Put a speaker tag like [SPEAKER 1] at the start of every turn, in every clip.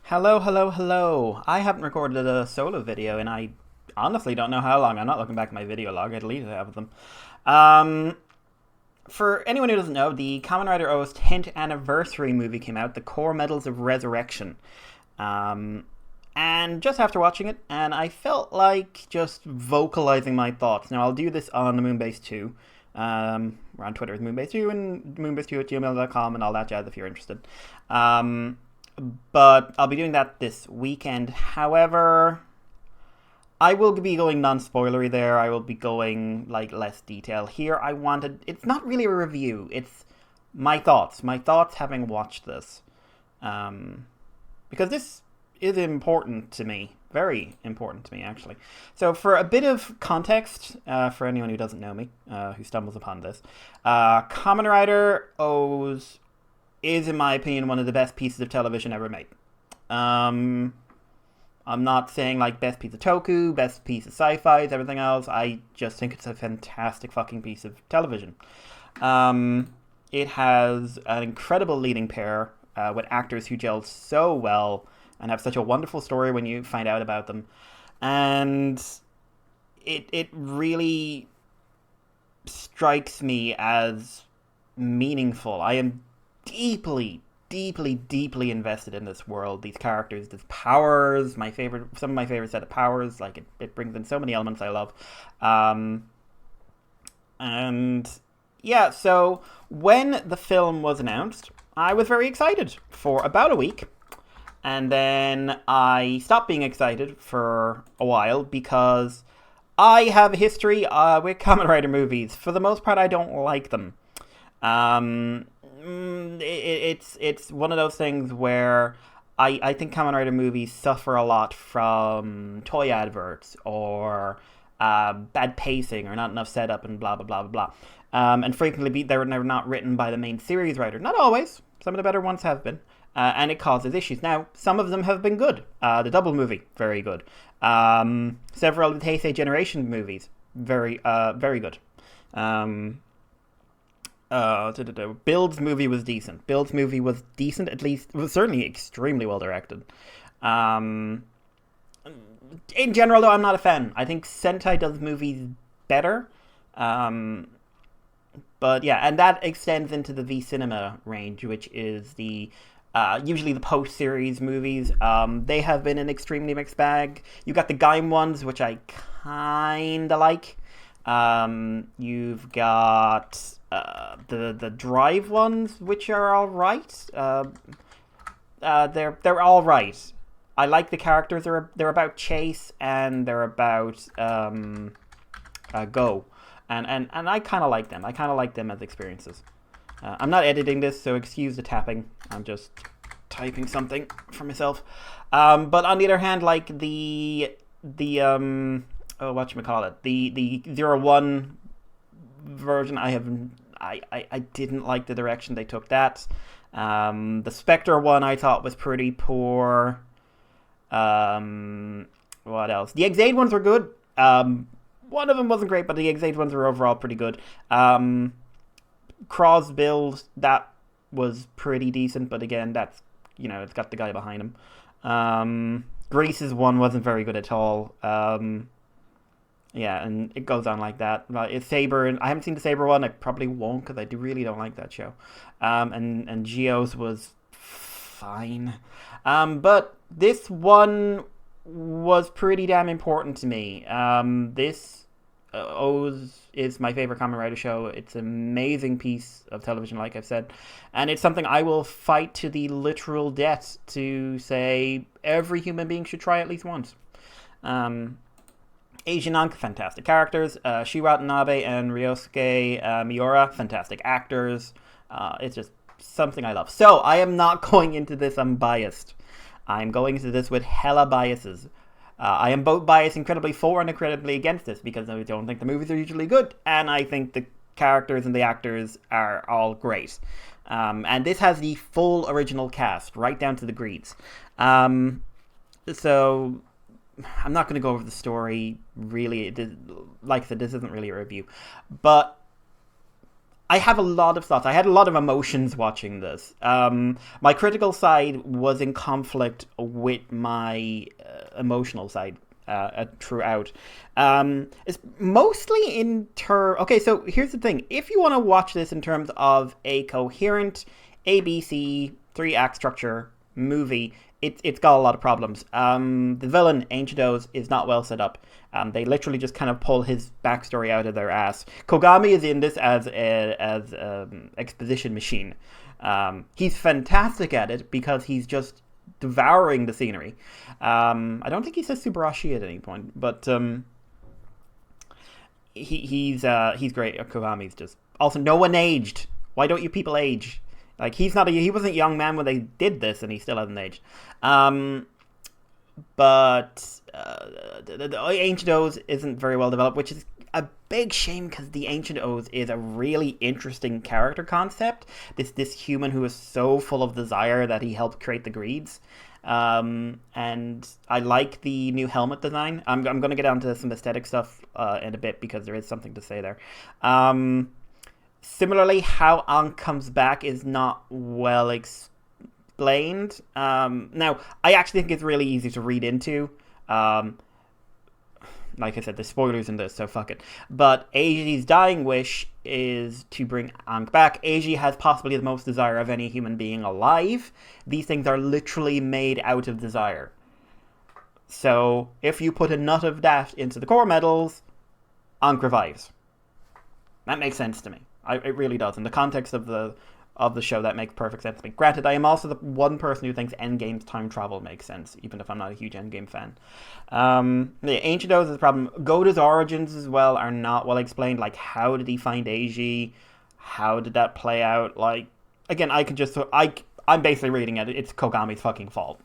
[SPEAKER 1] Hello, hello, hello. I haven't recorded a solo video and I honestly don't know how long. I'm not looking back at my video log. I deleted half of them. Um, for anyone who doesn't know, the Kamen Rider OOO's 10th anniversary movie came out, The Core Medals of Resurrection. Um, and just after watching it, and I felt like just vocalizing my thoughts. Now, I'll do this on the Moonbase 2. We're on Twitter with Moonbase2 and moonbase2 at gmail.com and all that jazz if you're interested. But I'll be doing that this weekend. However, I will be going non-spoilery there. I will be going like less detail. Here it's not really a review. It's my thoughts. My thoughts having watched this. Because this is important to me. Very important to me, actually. So for a bit of context, for anyone who doesn't know me, who stumbles upon this, Kamen Rider is, in my opinion, one of the best pieces of television ever made. I'm not saying like best piece of toku, best piece of sci-fi, everything else. I just think it's a fantastic fucking piece of television. It has an incredible leading pair with actors who gel so well and have such a wonderful story when you find out about them. And it really strikes me as meaningful. I am deeply invested in this world, these characters, these powers, some of my favorite set of powers. Like it brings in so many elements I love. And yeah, so when the film was announced, I was very excited for about a week. And then I stopped being excited for a while because I have a history with Kamen Rider movies. For the most part, I don't like them. It's one of those things where I think Kamen Rider movies suffer a lot from toy adverts or bad pacing or not enough setup and blah, blah, blah, blah, blah. And frequently they're not written by the main series writer. Not always. Some of the better ones have been. And it causes issues. Now, some of them have been good. The Double movie, very good. Several of the Heisei Generation movies, very good. Build's movie was decent. At least. It was certainly extremely well directed. In general, though, I'm not a fan. I think Sentai does movies better. But yeah, and that extends into the V-Cinema range, which is usually the post-series movies. They have been an extremely mixed bag. You got the Gaim ones, which I kinda like. You've got the Drive ones, which are all right. They're all right. I like the characters. They're about chase and they're about go, and I kind of like them. I kind of like them as experiences. I'm not editing this, so excuse the tapping. I'm just typing something for myself. But on the other hand, like the whatchamacallit, the 01 version, I didn't like the direction they took that. The Spectre one I thought was pretty poor. What else? The Exade ones were good. One of them wasn't great, but the Exade ones were overall pretty good. Craw's build, that was pretty decent, but again, that's, it's got the guy behind him. Grease's one wasn't very good at all. Yeah, and it goes on like that. It's Saber, and I haven't seen the Saber one. I probably won't because I really don't like that show. And Geo's was fine. But this one was pretty damn important to me. This O's is my favorite Kamen Rider show. It's an amazing piece of television, like I've said, and it's something I will fight to the literal death to say every human being should try at least once. Asian Anka, fantastic characters. Shi Watanabe and Ryosuke Miura, fantastic actors. It's just something I love. So I am not going into this unbiased. I'm going into this with hella biases. I am both biased incredibly for and incredibly against this because I don't think the movies are usually good, and I think the characters and the actors are all great. And this has the full original cast, right down to the greets. So I'm not going to go over the story, really. Like I said, this isn't really a review. But I have a lot of thoughts. I had a lot of emotions watching this. My critical side was in conflict with my emotional side throughout. It's mostly okay, so here's the thing. If you want to watch this in terms of a coherent ABC 3-act structure movie, it's got a lot of problems. The villain, Ancient O's, is not well set up. They literally just kind of pull his backstory out of their ass. Kogami is in this as exposition machine. He's fantastic at it because he's just devouring the scenery. I don't think he says Subarashi at any point, but he's great. Kogami's just also no one aged. Why don't you people age? Like he wasn't a young man when they did this, and he still hasn't aged. But the Ancient O's isn't very well developed, which is a big shame because the Ancient O's is a really interesting character concept. This human who is so full of desire that he helped create the Greeds. And I like the new helmet design. I'm going to get onto some aesthetic stuff in a bit because there is something to say there. Similarly, how Ankh comes back is not well explained. Now, I actually think it's really easy to read into. Like I said, there's spoilers in this, so fuck it. But Eiji's dying wish is to bring Ankh back. Eiji has possibly the most desire of any human being alive. These things are literally made out of desire. So, if you put a nut of that into the core metals, Ankh revives. That makes sense to me. It really does. In the context of the show, that makes perfect sense to me. Granted, I am also the one person who thinks Endgame's time travel makes sense, even if I'm not a huge Endgame fan. The Ancient O's is a problem. Goda's origins as well are not well explained. Like, how did he find Eiji? How did that play out? Like, again, I'm basically reading it. It's Kogami's fucking fault.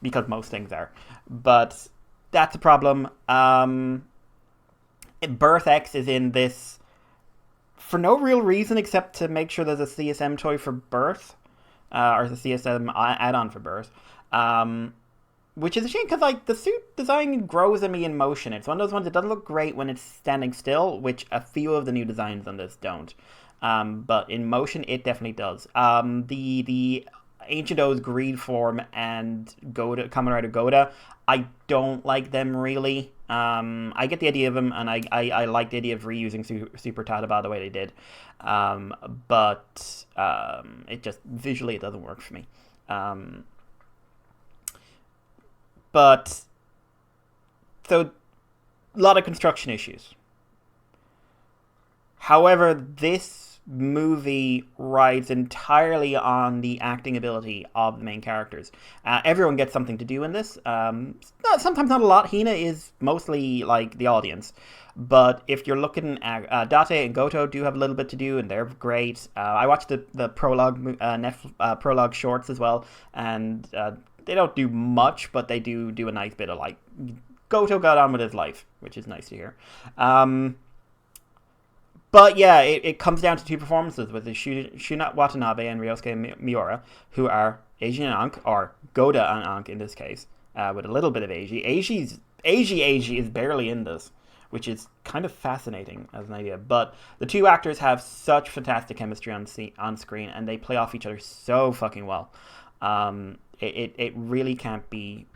[SPEAKER 1] Because most things are. But that's a problem. Birth X is in this for no real reason except to make sure there's a CSM toy for Birth, or the CSM add-on for Birth, which is a shame because like the suit design grows on me in motion. It's one of those ones that doesn't look great when it's standing still, which a few of the new designs on this don't. But in motion, it definitely does. The Ancient O's Greed form and Kamen Rider Goda, I don't like them really. I get the idea of them, and I like the idea of reusing Super Tadaba the way they did. But it just, visually, it doesn't work for me. But, so, a lot of construction issues. However, this movie rides entirely on the acting ability of the main characters. Everyone gets something to do in this. Sometimes not a lot. Hina is mostly like the audience. But if you're looking at Date and Goto do have a little bit to do, and they're great. I watched the prologue prologue shorts as well, and they don't do much, but they do a nice bit of like Goto got on with his life, which is nice to hear. But yeah, it comes down to two performances with the Shuna Watanabe and Ryosuke Miura, who are Eiji and Ankh, or Goda and Ankh in this case, with a little bit of Eiji. Eiji is barely in this, which is kind of fascinating as an idea. But the two actors have such fantastic chemistry on screen, and they play off each other so fucking well. It really can't be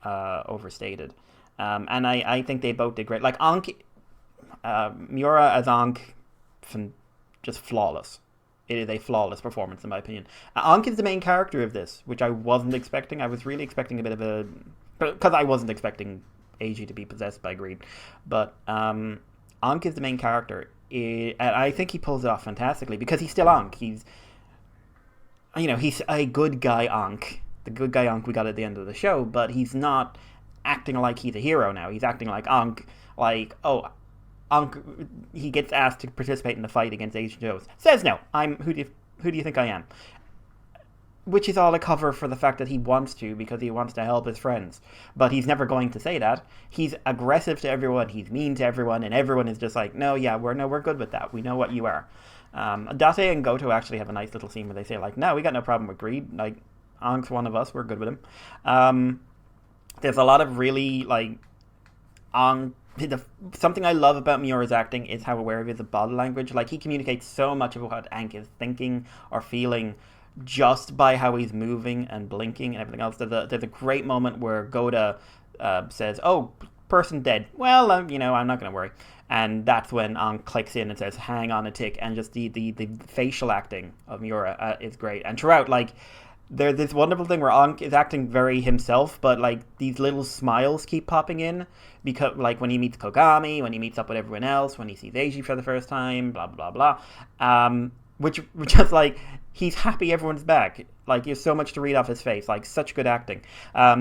[SPEAKER 1] overstated. And I think they both did great. Like Ankh, Miura as Ankh, just flawless. It is a flawless performance in my opinion. Ankh is the main character of this, which I wasn't expecting. I was really expecting a bit of a, because I wasn't expecting Eiji to be possessed by greed. But Ankh is the main character, and I think he pulls it off fantastically because he's still Ankh. He's a good guy Ankh, the good guy Ankh we got at the end of the show, but he's not acting like he's a hero now. He's acting like Ankh, Ankh, he gets asked to participate in the fight against Ancient O's. Says no. Who do you think I am? Which is all a cover for the fact that he wants to, because he wants to help his friends. But he's never going to say that. He's aggressive to everyone. He's mean to everyone, and everyone is just like, we're good with that. We know what you are. Date and Goto actually have a nice little scene where they say like, no, we got no problem with greed. Like, Ankh's one of us. We're good with him. There's a lot of really like Ankh the something I love about Miura's acting is how aware he is of body language. Like, he communicates so much of what Ankh is thinking or feeling just by how he's moving and blinking and everything else. There's a great moment where Goda says, "Oh, person dead. Well, I'm not going to worry." And that's when Ankh clicks in and says, "Hang on a tick." And just the facial acting of Miura is great. And throughout, like, there's this wonderful thing where Ankh is acting very himself, but like these little smiles keep popping in because, like, when he meets Kogami, when he meets up with everyone else, when he sees Eiji for the first time, blah blah blah. Which just like he's happy everyone's back. Like, there's so much to read off his face. Like, such good acting.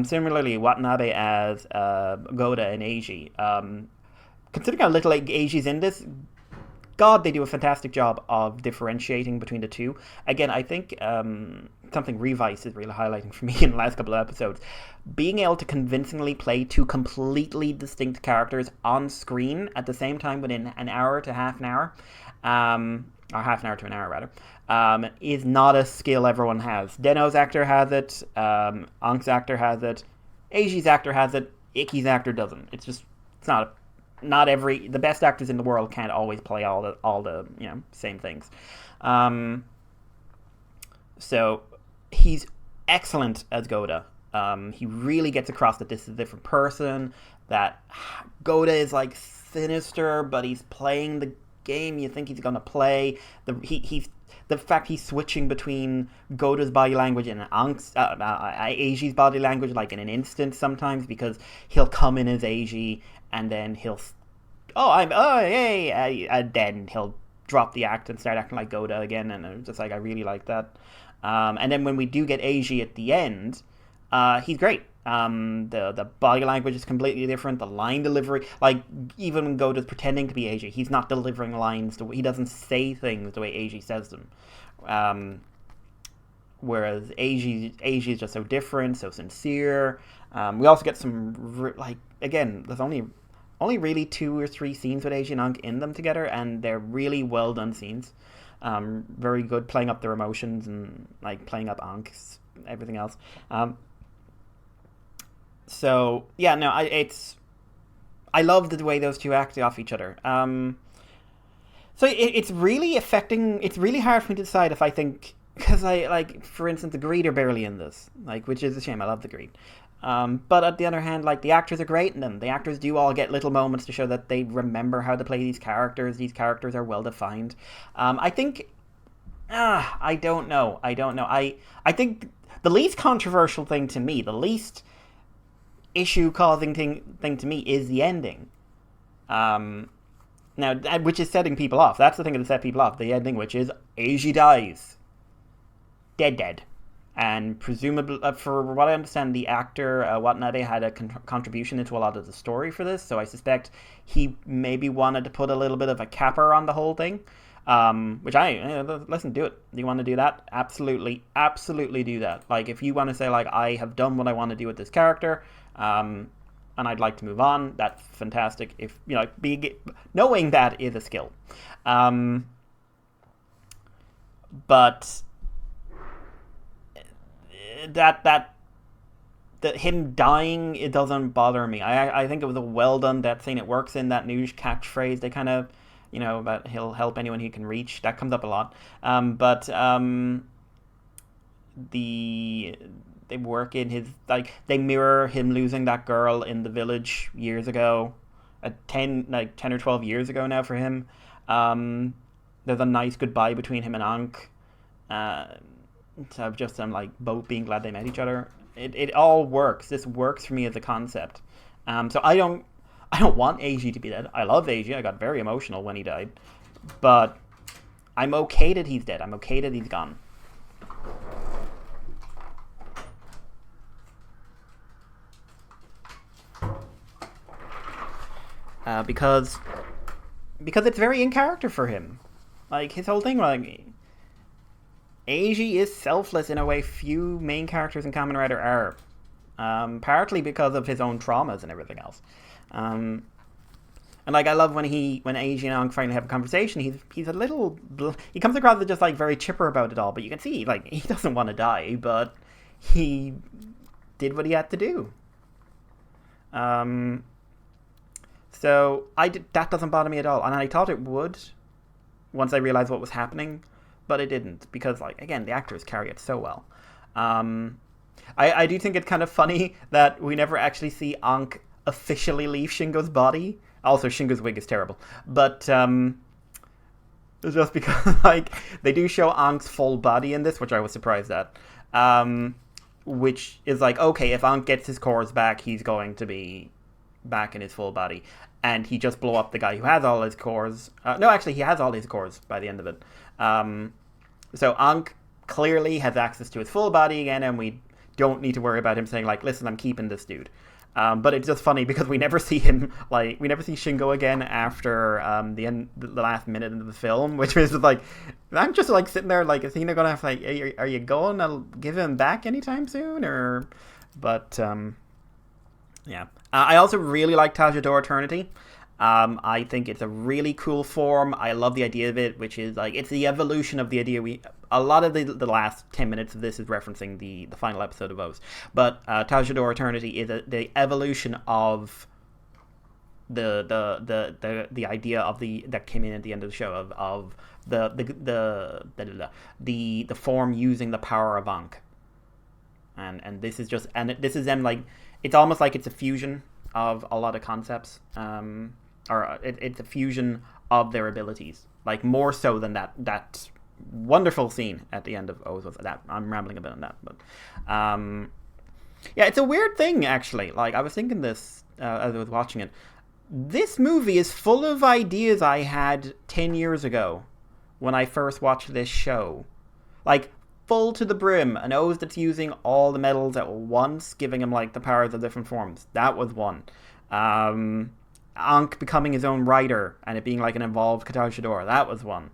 [SPEAKER 1] Similarly, Watanabe as Goda and Eiji. Considering how little Eiji's in this, God, they do a fantastic job of differentiating between the two. Again, I think something Revice is really highlighting for me in the last couple of episodes. Being able to convincingly play two completely distinct characters on screen at the same time within an hour to half an hour, or half an hour to an hour rather, is not a skill everyone has. Deno's actor has it, Ankh's actor has it, Eiji's actor has it, Ikki's actor doesn't. It's not the best actors in the world can't always play all the same things. So he's excellent as Goda. He really gets across that this is a different person, that Goda is like sinister, but he's playing the game you think he's gonna play. The fact he's switching between Goda's body language and Eiji's body language, like, in an instant sometimes, because he'll come in as Eiji and then and then he'll drop the act and start acting like Goda again, and it's just like, I really like that. And then when we do get Eiji at the end, he's great. The body language is completely different. The line delivery, like, even when Goda's pretending to be Eiji, he's not delivering lines. He doesn't say things the way Eiji says them. Whereas Eiji is just so different, so sincere. We also get some, again, there's only really 2 or 3 scenes with Eiji and Ankh in them together, and they're really well done scenes. Very good, playing up their emotions and, like, playing up Ankh's everything else. So yeah, no, I love the way those two act off each other. So it's really affecting. It's really hard for me to decide if I think, because for instance, the Greed are barely in this, like, which is a shame. I love the Greed. But on the other hand, like, the actors are great in them. The actors do all get little moments to show that they remember how to play these characters. These characters are well defined. I think, I don't know. I think the least controversial thing to me, the least issue-causing thing to me, is the ending. Now, which is setting people off. That's the thing that set people off. The ending, which is Eiji dies. Dead. And presumably, for what I understand, the actor Watanabe had a contribution into a lot of the story for this, so I suspect he maybe wanted to put a little bit of a capper on the whole thing. Which listen, do it. Do you want to do that? Absolutely do that. Like, if you want to say, like, I have done what I want to do with this character, and I'd like to move on, that's fantastic. If, knowing that is a skill. But that him dying, it doesn't bother me. I think it was a well done death scene. It works in that new catchphrase they kind of, that he'll help anyone he can reach. That comes up a lot. But they work in his, like, they mirror him losing that girl in the village years ago, 10 or 12 years ago now for him. There's a nice goodbye between him and Ankh. So just them, like, both being glad they met each other. It all works. This works for me as a concept. So I don't want Eiji to be dead. I love Eiji. I got very emotional when he died. But I'm okay that he's dead. I'm okay that he's gone. Because it's very in character for him. Like, his whole thing, like, Eiji is selfless in a way few main characters in Kamen Rider are. Partly because of his own traumas and everything else. And, like, I love when Eiji and Ankh finally have a conversation, he's a little, he comes across as just, like, very chipper about it all, but you can see, like, he doesn't want to die, but he did what he had to do. So that doesn't bother me at all, and I thought it would once I realized what was happening, but it didn't because, like, again, the actors carry it so well. I do think it's kind of funny that we never actually see Ankh officially leave Shingo's body. Also, Shingo's wig is terrible, but just because like they do show Ankh's full body in this, which I was surprised at. Which is like, okay, if Ankh gets his cores back, he's going to be back in his full body, and he just blow up the guy who has all his cores. No, actually, he has all his cores by the end of it. So Ankh clearly has access to his full body again, and we don't need to worry about him saying like, "Listen, I'm keeping this dude." But it's just funny because we never see him, like, we never see Shingo again after the last minute of the film, which is like, I'm just like sitting there like, is he not gonna have like, are you going to give him back anytime soon, or? But yeah, I also really like Tajador Eternity. I think it's a really cool form. I love the idea of it, which is like, it's the evolution of the idea a lot of the last 10 minutes of this is referencing the final episode of O's. But Tajador Eternity is the evolution of the idea of that came in at the end of the show of the form using the power of Ankh. And this is them, like, it's almost like it's a fusion of a lot of concepts. It's a fusion of their abilities, like more so than that wonderful scene at the end of O's. That I'm rambling a bit on that, but yeah, it's a weird thing actually. Like, I was thinking this as I was watching it. This movie is full of ideas I had 10 years ago when I first watched this show, like full to the brim. An O's that's using all the metals at once, giving him like the powers of different forms. That was one. Ankh becoming his own writer and it being like an evolved Katajidor. That was one.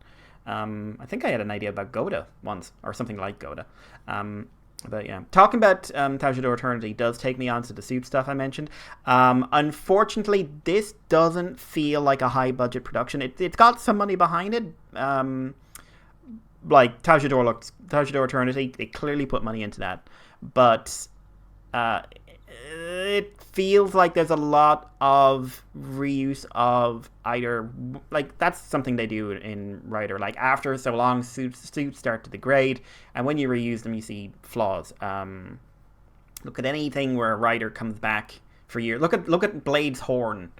[SPEAKER 1] I think I had an idea about Goda once, or something like Goda. But yeah, talking about Tajidor Eternity does take me on to the suit stuff I mentioned. Unfortunately, this doesn't feel like a high budget production. It's got some money behind it. Like Tajidor Eternity, they clearly put money into that. But it feels like there's a lot of reuse of either, like, that's something they do in Rider. Like, after so long, suits start to degrade, and when you reuse them, you see flaws. Look at anything where a Rider comes back for years. Look at Blade's horn.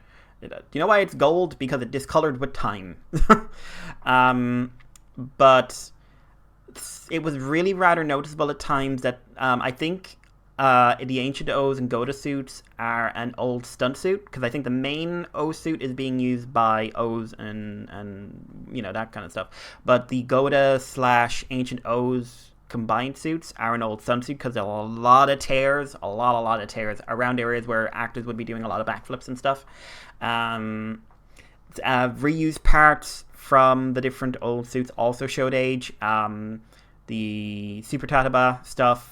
[SPEAKER 1] Do you know why it's gold? Because it discolored with time. But it was really rather noticeable at times that I think the Ancient O's and Goda suits are an old stunt suit, because I think the main O suit is being used by O's and you know, that kind of stuff. But the Goda / Ancient O's combined suits are an old stunt suit, because there are a lot of tears around areas where actors would be doing a lot of backflips and stuff. Reused parts from the different old suits also showed age. The Super Tataba stuff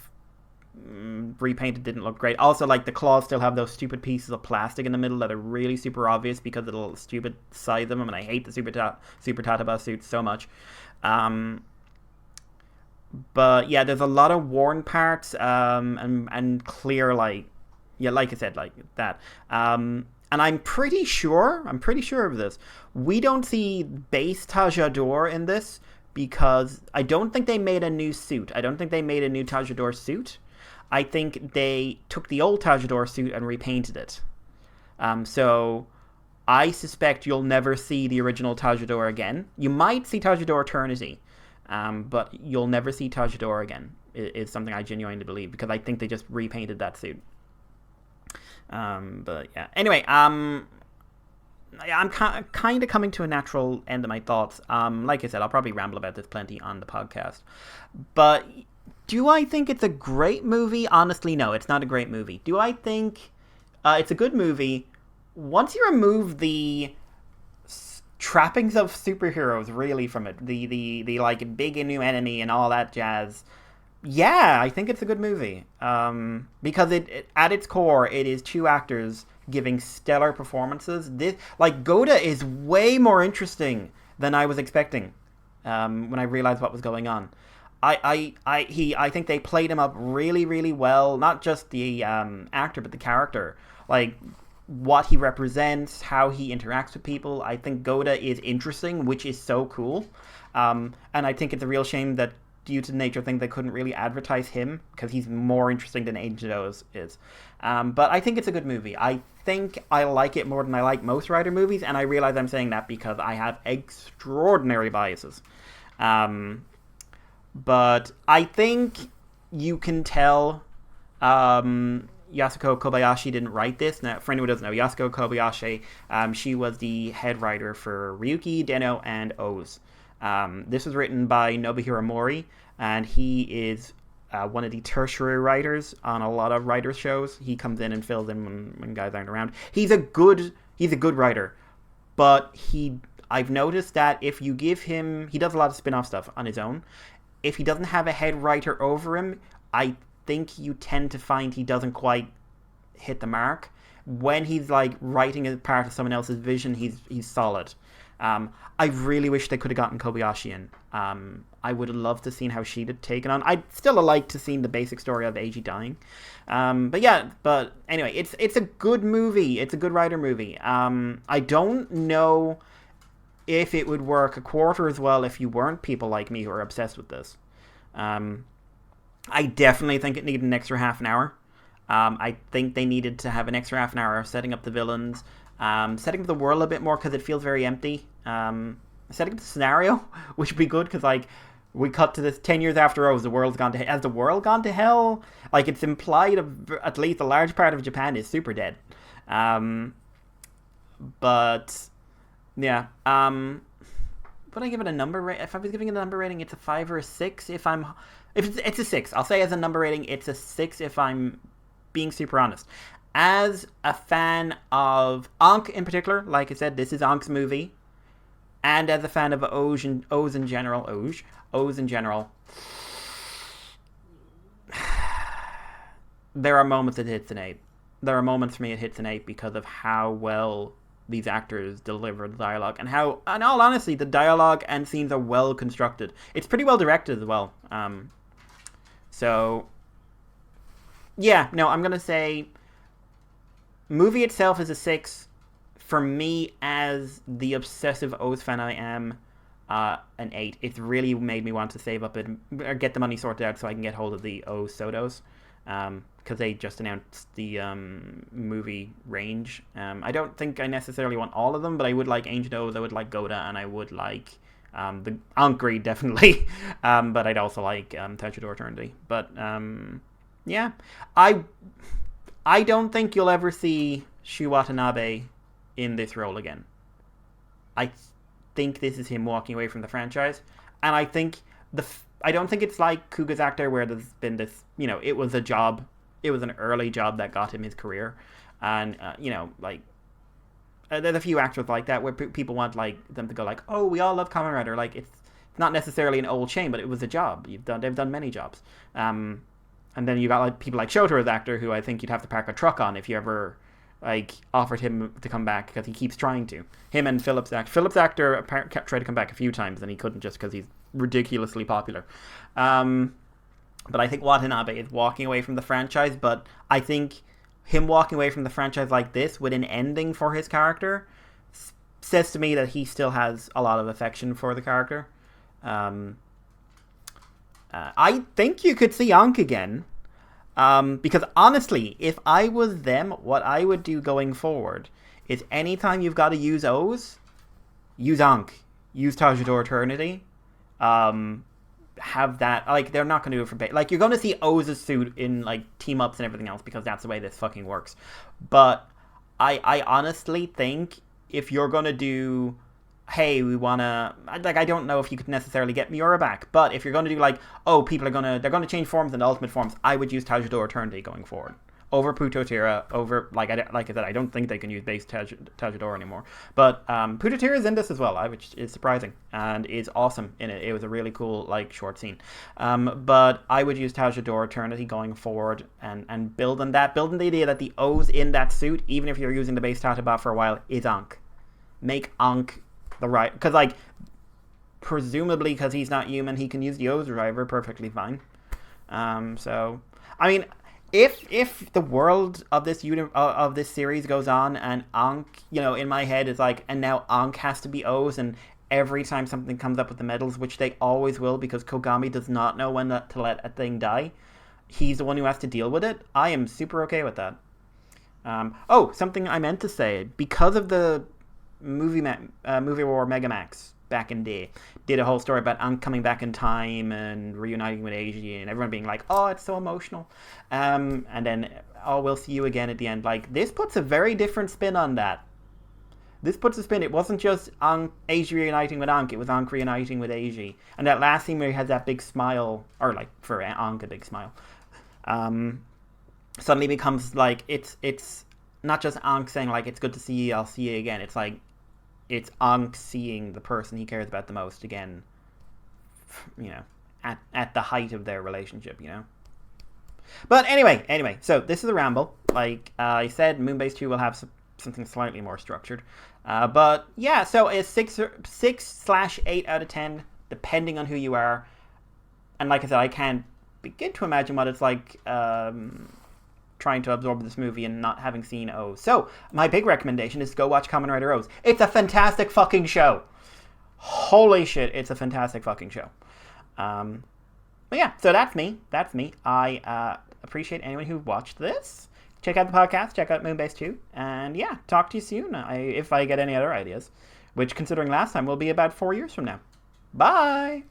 [SPEAKER 1] repainted didn't look great. Also, like, the claws still have those stupid pieces of plastic in the middle that are really super obvious because of the little stupid size of them, and I hate the Super Tataba suits so much. But yeah, there's a lot of worn parts and clear, like, yeah, like I said, like that. And I'm pretty sure of this. We don't see base Tajador in this because I don't think they made a new suit. I don't think they made a new Tajador suit. I think they took the old Tajador suit and repainted it. So I suspect you'll never see the original Tajador again. You might see Tajador Eternity, but you'll never see Tajador again, is something I genuinely believe, because I think they just repainted that suit. But yeah. Anyway, I'm kind of coming to a natural end of my thoughts. Like I said, I'll probably ramble about this plenty on the podcast. But do I think it's a great movie? Honestly, no, it's not a great movie. Do I think it's a good movie? Once you remove the trappings of superheroes, really, from it, the like big new enemy and all that jazz, yeah, I think it's a good movie. Because it at its core, it is two actors giving stellar performances. This, like, Goda is way more interesting than I was expecting when I realized what was going on. I think they played him up really, really well. Not just the actor, but the character. Like, what he represents, how he interacts with people. I think Goda is interesting, which is so cool. And I think it's a real shame that due to the nature of things, they couldn't really advertise him because he's more interesting than Ancient O's is. But I think it's a good movie. I think I like it more than I like most Rider movies, and I realize I'm saying that because I have extraordinary biases. But I think you can tell Yasuko Kobayashi didn't write this. Now, for anyone who doesn't know, Yasuko Kobayashi, she was the head writer for Ryuki, Den-O, and O's. This was written by Nobuhiro Mori, and he is one of the tertiary writers on a lot of writers' shows. He comes in and fills in when guys aren't around. He's a good writer, but I've noticed that if you give him, he does a lot of spin-off stuff on his own. If he doesn't have a head writer over him, I think you tend to find he doesn't quite hit the mark. When he's like writing as part of someone else's vision, he's solid. I really wish they could have gotten Kobayashi in. I would have loved to have seen how she'd have taken on. I'd still have liked to have seen the basic story of Eiji dying. But anyway, it's a good movie. It's a good Rider movie. I don't know if it would work a quarter as well if you weren't people like me who are obsessed with this. I definitely think it needed an extra half an hour. I think they needed to have an extra half an hour of setting up the villains, setting up the world a bit more because it feels very empty. Setting up the scenario, which would be good because like we cut to this 10 years after O's, the world's gone to hell. Has the world gone to hell? Like it's implied at least a large part of Japan is super dead. But yeah. Would I give it a number? If I was giving it a number rating, it's a 5 or a 6. If it's a 6, I'll say as a number rating, it's a 6 if I'm being super honest. As a fan of Ankh in particular, like I said, this is Ankh's movie, and as a fan of O's in general, there are moments it hits an 8. There are moments for me it hits an 8 because of how well these actors deliver the dialogue and how, in all honesty, the dialogue and scenes are well constructed. It's pretty well directed as well. So, yeah, no, I'm going to say movie itself is a 6. For me, as the obsessive O's fan I am, an 8. It's really made me want to save up or get the money sorted out so I can get hold of the O Sodos. Because they just announced the movie range. I don't think I necessarily want all of them, but I would like Ancient O's, I would like Goda, and I would like the Ankh definitely. But I'd also like Tachidor Eternity. But yeah, I don't think you'll ever see Shu Watanabe in this role again. I think this is him walking away from the franchise, and I think I don't think it's like Kuga's actor where there's been this, it was a job. It was an early job that got him his career. And, there's a few actors like that where people want, them to go oh, we all love Kamen Rider. It's not necessarily an old shame, but it was a job. They've done many jobs. And then you got, people like Shoto's actor, who I think you'd have to park a truck on if you ever, offered him to come back, because he keeps trying to. Him and Philip's actor. Philip's actor kept trying to come back a few times, and he couldn't just because he's ridiculously popular. But I think Watanabe is walking away from the franchise, but I think him walking away from the franchise like this with an ending for his character says to me that he still has a lot of affection for the character. I think you could see Ankh again, because honestly, if I was them, what I would do going forward is anytime you've got to use O's, use Ankh, use Tajidor Eternity, have that, they're not going to do it for you're going to see O's suit in team ups and everything else because that's the way this fucking works. But I honestly think if you're going to do, hey, we want to, I don't know if you could necessarily get Miura back, but if you're going to do they're going to change forms into ultimate forms, I would use Tajidor Eternity going forward over Putotira, over, like I said, I don't think they can use base Tajidor anymore. But Putotira is in this as well, which is surprising and is awesome in it. It was a really cool, short scene. But I would use Tajidor Eternity going forward and building the idea that the O's in that suit, even if you're using the base Tatabot for a while, is Ankh. Make Ankh the right... Because, presumably, because he's not human, he can use the O's driver perfectly fine. So, I mean... if the world of this series goes on and Ankh, in my head is like, and now Ankh has to be O's, and every time something comes up with the medals, which they always will because Kogami does not know when to let a thing die, he's the one who has to deal with it. I am super okay with that. Something I meant to say, because of the movie War Megamax back in day, did a whole story about Ankh coming back in time and reuniting with Eiji, and everyone being like, oh, it's so emotional, and then, oh, we'll see you again at the end. Like, this puts a very different spin on that. This puts a spin. It wasn't just Eiji reuniting with Ankh, it was Ankh reuniting with Eiji. And that last scene where he has that big smile, or like for Ankh, a big smile, suddenly becomes like, it's not just Ankh saying like, it's good to see you, I'll see you again. It's like, it's Ankh seeing the person he cares about the most again, at the height of their relationship, But anyway, so this is a ramble. Like I said, Moonbase 2 will have something slightly more structured. But yeah, so a 6/8 out of 10, depending on who you are. And like I said, I can't begin to imagine what it's like trying to absorb this movie and not having seen O's. So my big recommendation is to go watch Kamen Rider O's. It's a fantastic fucking show. Holy shit, it's a fantastic fucking show. But yeah, so that's me. I appreciate anyone who watched this. Check out the podcast, check out Moonbase 2, and yeah, talk to you soon if I get any other ideas, which, considering last time, will be about 4 years from now. Bye!